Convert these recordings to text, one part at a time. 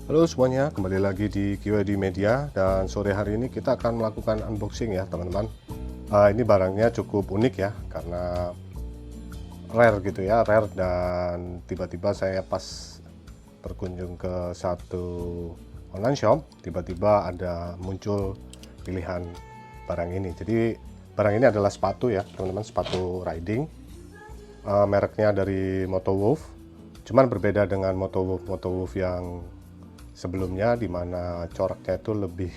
Halo semuanya, kembali lagi di QID Media dan sore hari ini kita akan melakukan unboxing ya teman-teman. Ini barangnya cukup unik ya karena rare gitu ya, rare dan tiba-tiba saya pas berkunjung ke satu online shop, tiba-tiba ada muncul pilihan barang ini. Jadi barang ini adalah sepatu ya teman-teman, sepatu riding. Mereknya dari Motowolf, cuman berbeda dengan Motowolf yang sebelumnya, dimana coraknya itu lebih,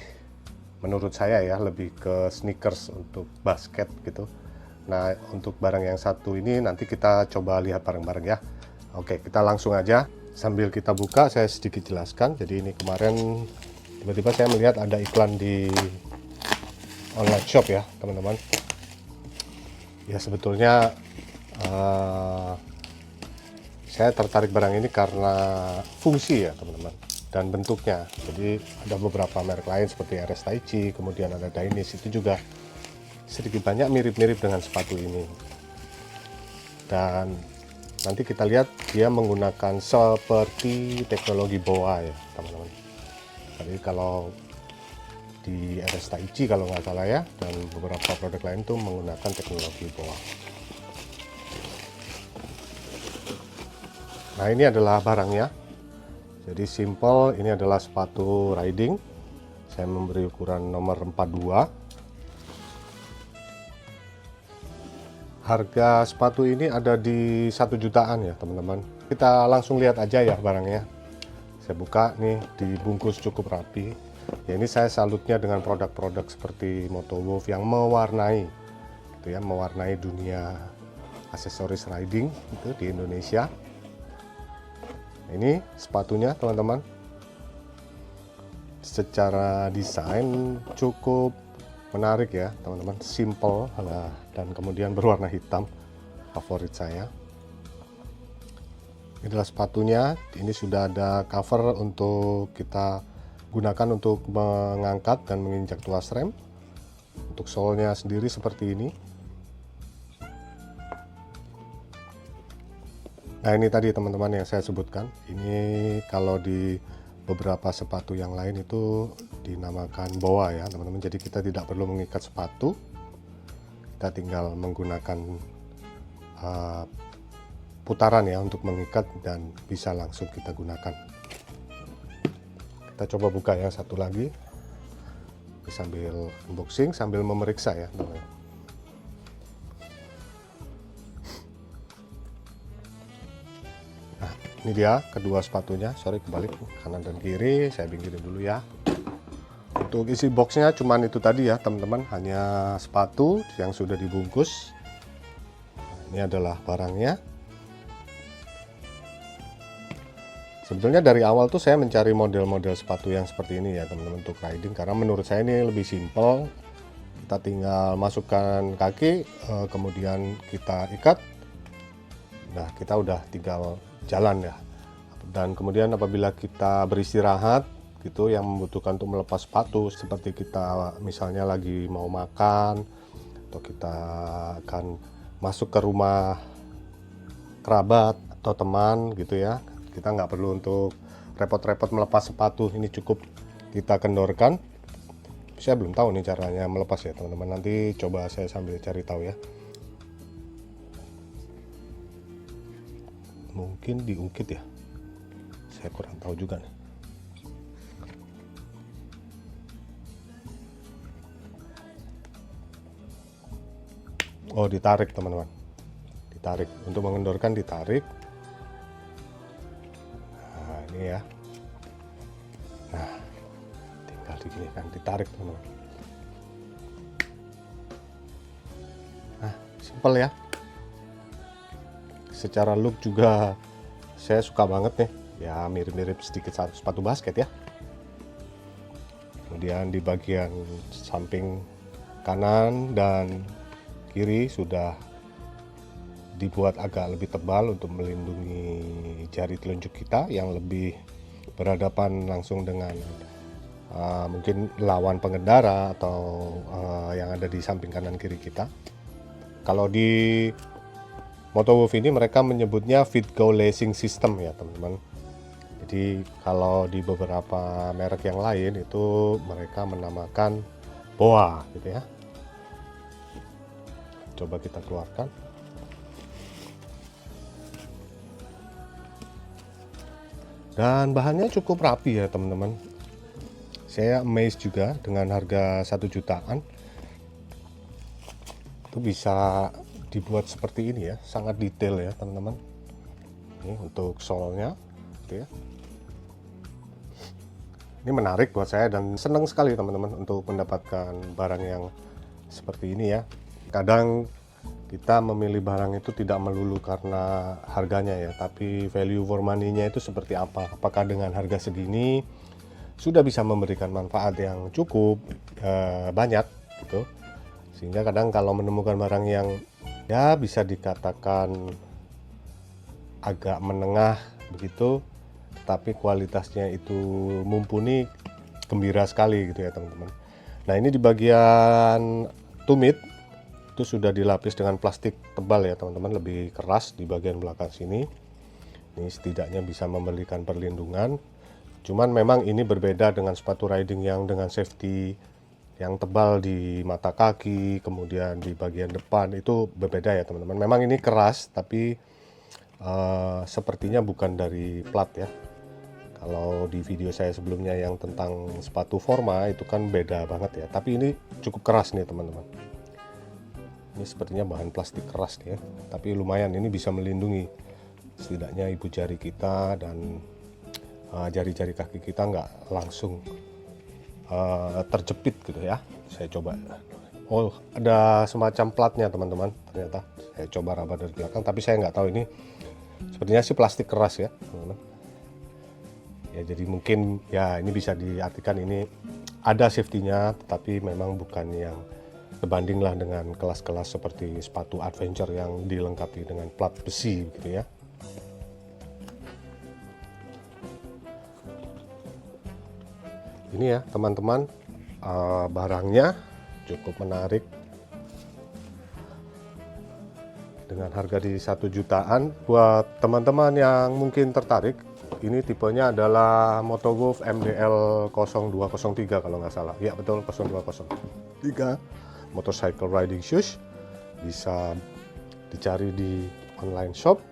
menurut saya ya, lebih ke sneakers untuk basket gitu. Nah untuk barang yang satu ini nanti kita coba lihat bareng-bareng ya. Oke, kita langsung aja. Sambil kita buka saya sedikit jelaskan. Jadi ini kemarin tiba-tiba saya melihat ada iklan di online shop ya teman-teman. Ya sebetulnya saya tertarik barang ini karena fungsi ya teman-teman, dan bentuknya. Jadi ada beberapa merek lain seperti RS Taichi, kemudian ada Dainis, itu juga sedikit banyak mirip-mirip dengan sepatu ini. Dan nanti kita lihat dia menggunakan seperti teknologi BOA ya teman-teman. Jadi kalau di RS Taichi kalau nggak salah ya, dan beberapa produk lain tuh menggunakan teknologi BOA. Nah ini adalah barangnya. Jadi simple, ini adalah sepatu riding. Saya memberi ukuran nomor 42. Harga sepatu ini ada di 1 jutaan ya teman-teman. Kita langsung lihat aja ya barangnya. Saya buka nih, dibungkus cukup rapi. Ya ini saya salutnya dengan produk-produk seperti Motowolf yang mewarnai gitu ya, mewarnai dunia aksesoris riding itu di Indonesia. Ini sepatunya teman-teman, secara desain cukup menarik ya teman-teman, simple dan kemudian berwarna hitam, favorit saya. Ini adalah sepatunya. Ini sudah ada cover untuk kita gunakan untuk mengangkat dan menginjak tuas rem. Untuk solnya sendiri seperti ini. Nah ini tadi teman-teman yang saya sebutkan. Ini kalau di beberapa sepatu yang lain itu dinamakan BOA ya teman-teman. Jadi kita tidak perlu mengikat sepatu, kita tinggal menggunakan putaran ya untuk mengikat dan bisa langsung kita gunakan. Kita coba buka yang satu lagi sambil unboxing, sambil memeriksa ya teman-teman. Ini dia kedua sepatunya, sorry kebalik, kanan dan kiri, saya pinggirin dulu ya. Untuk isi boxnya cuman itu tadi ya teman-teman, hanya sepatu yang sudah dibungkus. Ini adalah barangnya. Sebetulnya dari awal tuh saya mencari model-model sepatu yang seperti ini ya teman-teman untuk riding, karena menurut saya ini lebih simple. Kita tinggal masukkan kaki, kemudian kita ikat. Nah kita udah tinggal jalan ya. Dan kemudian apabila kita beristirahat gitu yang membutuhkan untuk melepas sepatu, seperti kita misalnya lagi mau makan atau kita akan masuk ke rumah kerabat atau teman gitu ya, kita nggak perlu untuk repot-repot melepas sepatu. Ini cukup kita kendorkan. Saya belum tahu nih caranya melepas ya teman-teman, nanti coba saya sambil cari tahu ya. Mungkin diungkit ya, saya kurang tahu juga nih. Oh ditarik teman-teman, ditarik untuk mengendorkan, ditarik. Nah ini ya, nah tinggal diginikan, ditarik teman-teman. Nah simple ya. Secara look juga saya suka banget nih ya, mirip-mirip sedikit sepatu basket ya. Kemudian di bagian samping kanan dan kiri sudah dibuat agak lebih tebal untuk melindungi jari telunjuk kita yang lebih berhadapan langsung dengan mungkin lawan pengendara atau yang ada di samping kanan kiri kita. Kalau di Motowolf ini mereka menyebutnya Fit Go Lacing System ya teman-teman. Jadi kalau di beberapa merek yang lain itu mereka menamakan BOA gitu ya. Coba kita keluarkan. Dan bahannya cukup rapi ya teman-teman. Saya amazed juga dengan harga 1 jutaan itu bisa dibuat seperti ini ya, sangat detail ya teman-teman. Ini untuk solnya gitu ya. Ini menarik buat saya dan senang sekali teman-teman untuk mendapatkan barang yang seperti ini ya. Kadang kita memilih barang itu tidak melulu karena harganya ya, tapi value for money-nya itu seperti apa. Apakah dengan harga segini sudah bisa memberikan manfaat yang cukup banyak gitu. Sehingga kadang kalau menemukan barang yang ya bisa dikatakan agak menengah begitu, tapi kualitasnya itu mumpuni, gembira sekali gitu ya teman-teman. Nah, ini di bagian tumit itu sudah dilapis dengan plastik tebal ya teman-teman, lebih keras di bagian belakang sini. Ini setidaknya bisa memberikan perlindungan. Cuman memang ini berbeda dengan sepatu riding yang dengan safety yang tebal di mata kaki, kemudian di bagian depan itu berbeda ya teman-teman. Memang ini keras, tapi sepertinya bukan dari plat ya. Kalau di video saya sebelumnya yang tentang sepatu forma itu kan beda banget ya. Tapi ini cukup keras nih teman-teman. Ini sepertinya bahan plastik keras nih ya, tapi lumayan ini bisa melindungi setidaknya ibu jari kita dan jari-jari kaki kita nggak langsung terjepit gitu ya. Saya coba, oh ada semacam platnya teman-teman, ternyata saya coba raba dari belakang, tapi saya nggak tahu ini sepertinya sih plastik keras ya teman-teman. Ya jadi mungkin ya ini bisa diartikan ini ada safety-nya, tetapi memang bukan yang sebandinglah dengan kelas-kelas seperti sepatu adventure yang dilengkapi dengan plat besi gitu ya. Ini ya teman-teman, barangnya cukup menarik dengan harga di 1 jutaan. Buat teman-teman yang mungkin tertarik, ini tipenya adalah Moto Wolf MDL 0203 kalau nggak salah. Ya betul, 0203. Motorcycle riding shoes, bisa dicari di online shop.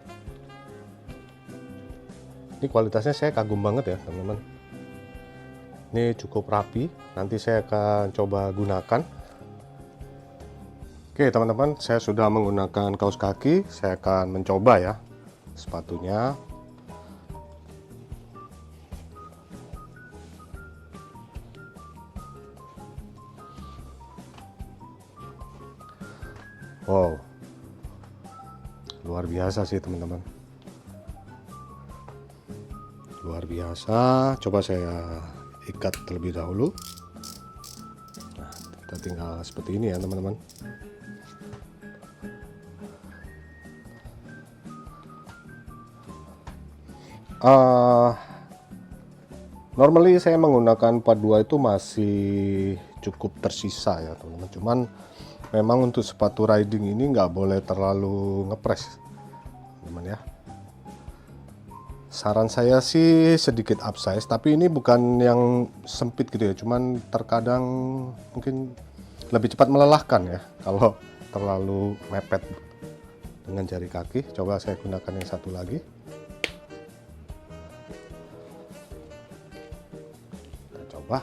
Ini kualitasnya saya kagum banget ya teman-teman. Ini cukup rapi, nanti saya akan coba gunakan. Oke teman-teman, saya sudah menggunakan kaos kaki, saya akan mencoba ya sepatunya. Wow, luar biasa sih teman-teman, luar biasa. Coba saya ikat terlebih dahulu. Nah, kita tinggal seperti ini ya teman-teman. Normally saya menggunakan 42 itu masih cukup tersisa ya teman-teman. Cuman memang untuk sepatu riding ini nggak boleh terlalu ngepres teman-teman ya. Saran saya sih sedikit upsize, tapi ini bukan yang sempit gitu ya, cuman terkadang mungkin lebih cepat melelahkan ya kalau terlalu mepet dengan jari kaki. Coba saya gunakan yang satu lagi. Kita coba.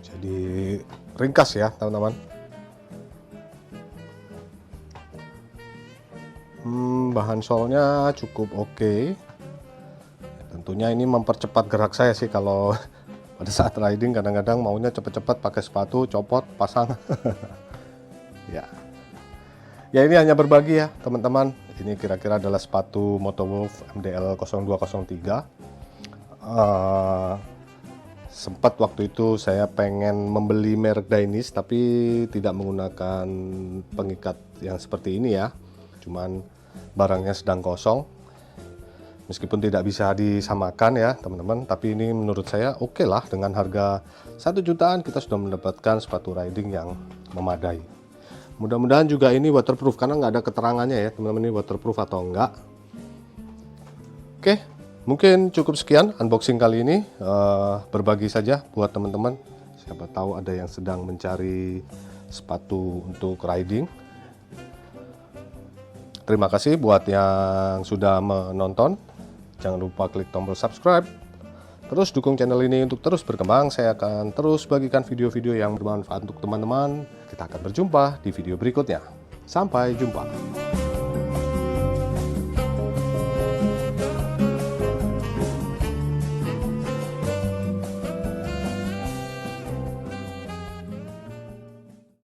Jadi ringkas ya teman-teman. Bahan solnya cukup oke. Tentunya ini mempercepat gerak saya sih kalau pada saat riding. Kadang-kadang maunya cepet-cepet pakai sepatu, copot, pasang. Ya ini hanya berbagi ya teman-teman. Ini kira-kira adalah sepatu Moto Wolf MDL 0203. Sempat waktu itu saya pengen membeli merek Dainis, tapi tidak menggunakan pengikat yang seperti ini ya, cuman barangnya sedang kosong. Meskipun tidak bisa disamakan ya teman-teman, tapi ini menurut saya oke lah, dengan harga 1 jutaan kita sudah mendapatkan sepatu riding yang memadai. Mudah-mudahan juga ini waterproof, karena nggak ada keterangannya ya teman-teman ini waterproof atau enggak. Oke, mungkin cukup sekian unboxing kali ini. Berbagi saja buat teman-teman, siapa tahu ada yang sedang mencari sepatu untuk riding. Terima kasih buat yang sudah menonton. Jangan lupa klik tombol subscribe. Terus dukung channel ini untuk terus berkembang. Saya akan terus bagikan video-video yang bermanfaat untuk teman-teman. Kita akan berjumpa di video berikutnya. Sampai jumpa.